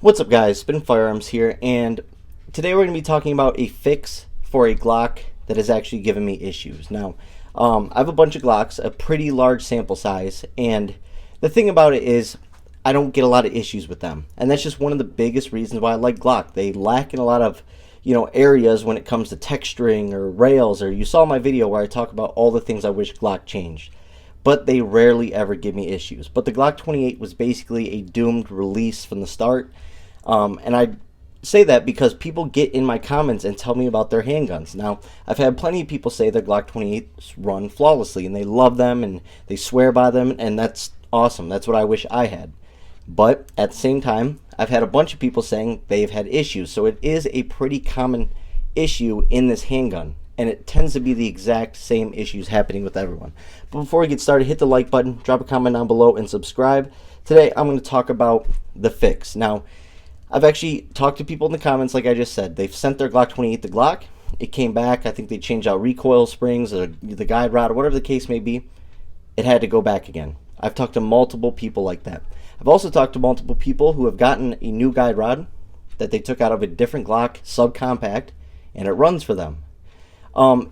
What's up, guys? Spin Firearms here, and today we're going to be talking about a fix for a Glock that has actually given me issues. Now, I have a bunch of Glocks, a pretty large sample size, and the thing about it is I don't get a lot of issues with them, and that's just one of the biggest reasons why I like Glock. They lack in a lot of areas when it comes to texturing or rails, or you saw my video where I talk about all the things I wish Glock changed, but they rarely ever give me issues. But the Glock 28 was basically a doomed release from the start. And I say that because people get in my comments and tell me about their handguns. Now, I've had plenty of people say their Glock 28s run flawlessly and they love them and they swear by them, and that's awesome. That's what I wish I had. But at the same time, I've had a bunch of people saying they've had issues. So it is a pretty common issue in this handgun, and it tends to be the exact same issues happening with everyone. But before we get started, hit the like button, drop a comment down below, and subscribe. Today, I'm going to talk about the fix. Now, I've actually talked to people in the comments, like I just said. They've sent their Glock 28 to Glock. It came back. I think they changed out recoil springs or the guide rod or whatever the case may be. It had to go back again. I've talked to multiple people like that. I've also talked to multiple people who have gotten a new guide rod that they took out of a different Glock subcompact, and it runs for them.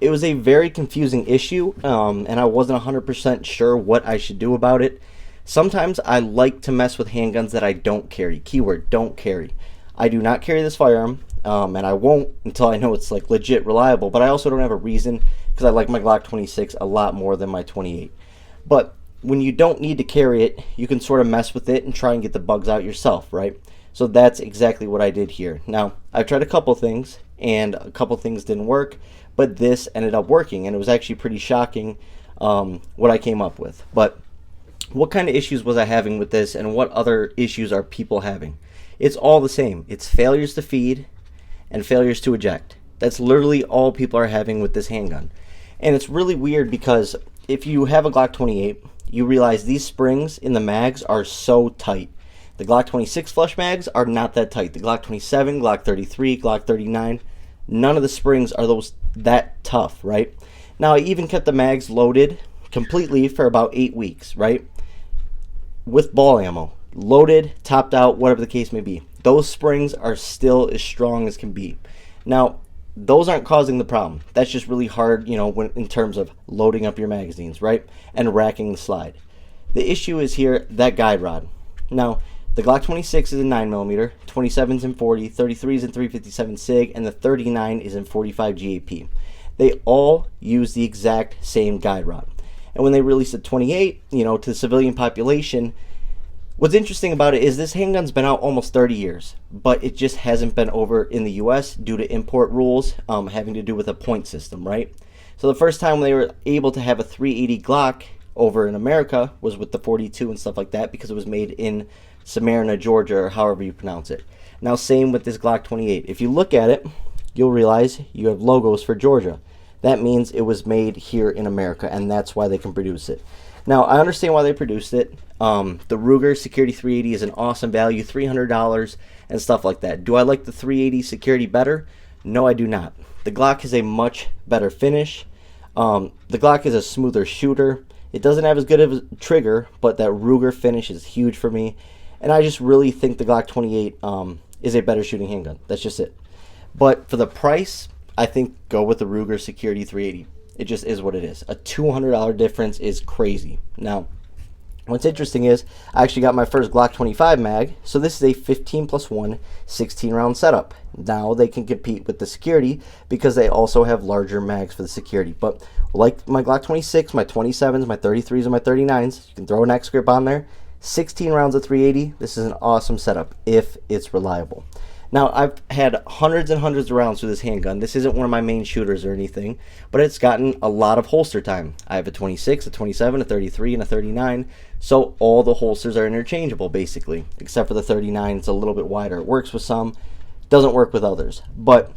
It was a very confusing issue, and I wasn't 100% sure what I should do about it. Sometimes I like to mess with handguns that I don't carry. Keyword, don't carry. I do not carry this firearm, and I won't until I know it's like legit reliable, but I also don't have a reason because I like my Glock 26 a lot more than my 28. But when you don't need to carry it, you can sort of mess with it and try and get the bugs out yourself, right? So that's exactly what I did here. Now, I've tried a couple things, and a couple things didn't work, but this ended up working, and it was actually pretty shocking what I came up with. But what kind of issues was I having with this, and what other issues are people having? It's all the same. It's failures to feed and failures to eject. That's literally all people are having with this handgun. And it's really weird because if you have a Glock 28, you realize these springs in the mags are so tight. The Glock 26 flush mags are not that tight. The Glock 27, Glock 33, Glock 39, none of the springs are that tough, right? Now, I even kept the mags loaded completely for about 8 weeks, right? With ball ammo, loaded, topped out, whatever the case may be. Those springs are still as strong as can be. Now, those aren't causing the problem. That's just really hard, in terms of loading up your magazines, right? And racking the slide. The issue is here, that guide rod. Now, the Glock 26 is in 9mm, 27 is in 40, 33 is in 357 SIG, and the 39 is in 45 GAP. They all use the exact same guide rod. And when they released the 28, to the civilian population, what's interesting about it is this handgun's been out almost 30 years, but it just hasn't been over in the US due to import rules having to do with a point system, right? So the first time they were able to have a 380 Glock over in America was with the 42 and stuff like that, because it was made in Smyrna, Georgia, or however you pronounce it. Now, same with this Glock 28. If you look at it, you'll realize you have logos for Georgia. That means it was made here in America, and that's why they can produce it. Now, I understand why they produced it. The Ruger Security 380 is an awesome value, $300 and stuff like that. Do I like the 380 Security better? No, I do not. The Glock has a much better finish. The Glock is a smoother shooter. It doesn't have as good of a trigger, but that Ruger finish is huge for me. And I just really think the Glock 28 is a better shooting handgun. That's just it. But for the price, I think go with the Ruger Security 380. It just is what it is. A $200 difference is crazy. Now, what's interesting is I actually got my first Glock 25 mag. So this is a 15 plus 1 16 round setup. Now they can compete with the Security because they also have larger mags for the Security. But like my Glock 26, my 27s, my 33s, and my 39s, you can throw an X grip on there. 16 rounds of 380. This is an awesome setup if it's reliable. Now, I've had hundreds and hundreds of rounds through this handgun. This isn't one of my main shooters or anything, but it's gotten a lot of holster time. I have a 26, a 27, a 33, and a 39, so all the holsters are interchangeable, basically, except for the 39. It's a little bit wider. It works with some, doesn't work with others. But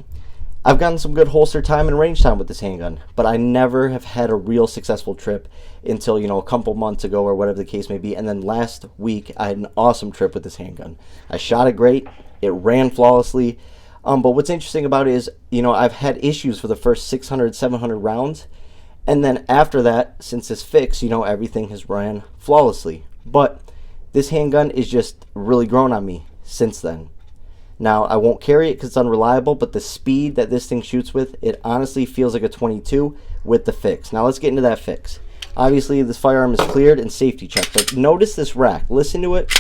I've gotten some good holster time and range time with this handgun, but I never have had a real successful trip until, a couple months ago or whatever the case may be. And then last week, I had an awesome trip with this handgun. I shot it great. It ran flawlessly. But what's interesting about it is, I've had issues for the first 600, 700 rounds. And then after that, since this fix, everything has ran flawlessly. But this handgun is just really grown on me since then. Now, I won't carry it because it's unreliable, but the speed that this thing shoots with, it honestly feels like a 22 with the fix. Now, let's get into that fix. Obviously, this firearm is cleared and safety checked, but notice this rack. Listen to it.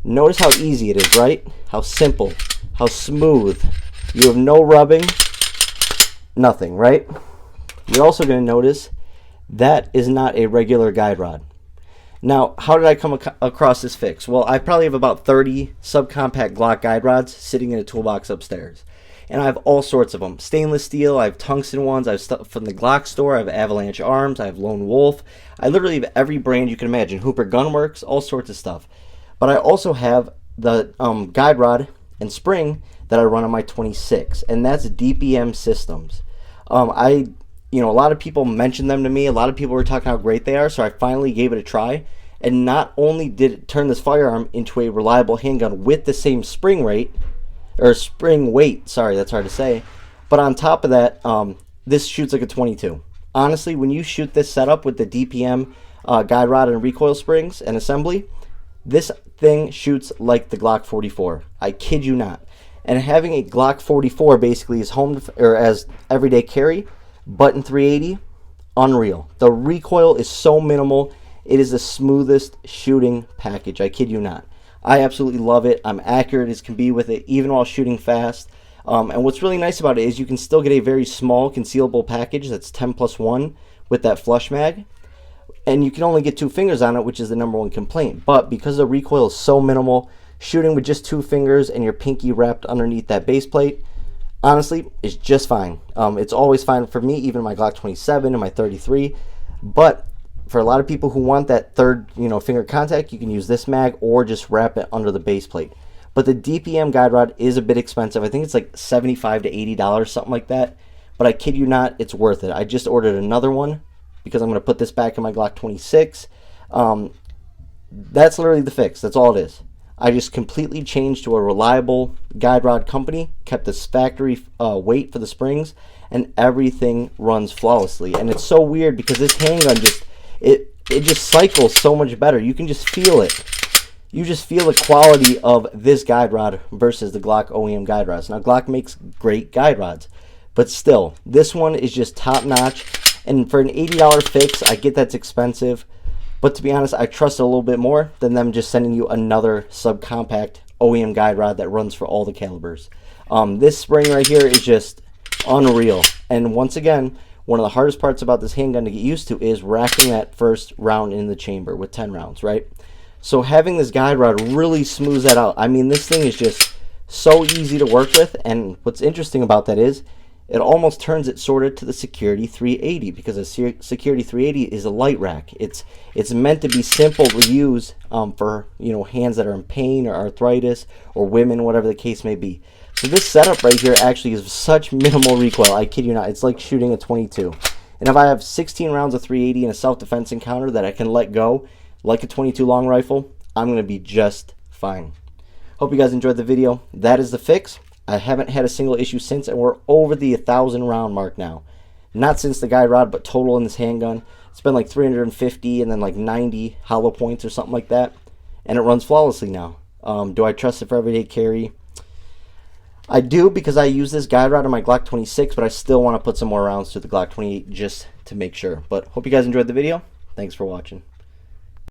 Notice how easy it is, right? How simple, how smooth. You have no rubbing, nothing, right? You're also going to notice that is not a regular guide rod. Now, how did I come across this fix? Well, I probably have about 30 subcompact Glock guide rods sitting in a toolbox upstairs. And I have all sorts of them. Stainless steel, I have tungsten ones, I have stuff from the Glock store, I have Avalanche Arms, I have Lone Wolf. I literally have every brand you can imagine. Hooper Gunworks, all sorts of stuff. But I also have the guide rod and spring that I run on my 26, and that's DPM Systems. A lot of people mentioned them to me. A lot of people were talking how great they are, so I finally gave it a try. And not only did it turn this firearm into a reliable handgun with the same spring weight, sorry, that's hard to say, but on top of that, this shoots like a 22. Honestly, when you shoot this setup with the DPM guide rod and recoil springs and assembly, this thing shoots like the Glock 44. I kid you not. And having a Glock 44 basically is as everyday carry, button 380, unreal. The recoil is so minimal. It is the smoothest shooting package. I kid you not. I absolutely love it. I'm accurate as can be with it, even while shooting fast. And what's really nice about it is you can still get a very small concealable package that's 10+1 with that flush mag. And you can only get 2 fingers on it, which is the #1 complaint. But because the recoil is so minimal, shooting with just 2 fingers and your pinky wrapped underneath that base plate, honestly, it's just fine. It's always fine for me, even my Glock 27 and my 33. But for a lot of people who want that third, finger contact, you can use this mag or just wrap it under the base plate. But the DPM guide rod is a bit expensive. I think it's like $75 to $80, something like that. But I kid you not, it's worth it. I just ordered another one because I'm going to put this back in my Glock 26. That's literally the fix. That's all it is. I just completely changed to a reliable guide rod company, kept this factory weight for the springs, and everything runs flawlessly. And it's so weird because this handgun it just cycles so much better. You can just feel it. You just feel the quality of this guide rod versus the Glock OEM guide rods. Now, Glock makes great guide rods, but still, this one is just top notch. And for an $80 fix, I get that's expensive. But to be honest, I trust it a little bit more than them just sending you another subcompact OEM guide rod that runs for all the calibers. This spring right here is just unreal. And once again, one of the hardest parts about this handgun to get used to is racking that first round in the chamber with 10 rounds, right? So having this guide rod really smooths that out. I mean, this thing is just so easy to work with. And what's interesting about that is it almost turns it sort of to the Security 380, because a Security 380 is a light rack. It's meant to be simple to use for hands that are in pain or arthritis or women, whatever the case may be. So this setup right here actually is such minimal recoil. I kid you not. It's like shooting a 22. And if I have 16 rounds of 380 in a self-defense encounter that I can let go like a 22 long rifle, I'm going to be just fine. Hope you guys enjoyed the video. That is the fix. I haven't had a single issue since, and we're over the 1,000 round mark now. Not since the guide rod, but total in this handgun. It's been like 350 and then like 90 hollow points or something like that. And it runs flawlessly now. Do I trust it for everyday carry? I do, because I use this guide rod on my Glock 26, but I still want to put some more rounds to the Glock 28 just to make sure. But hope you guys enjoyed the video. Thanks for watching.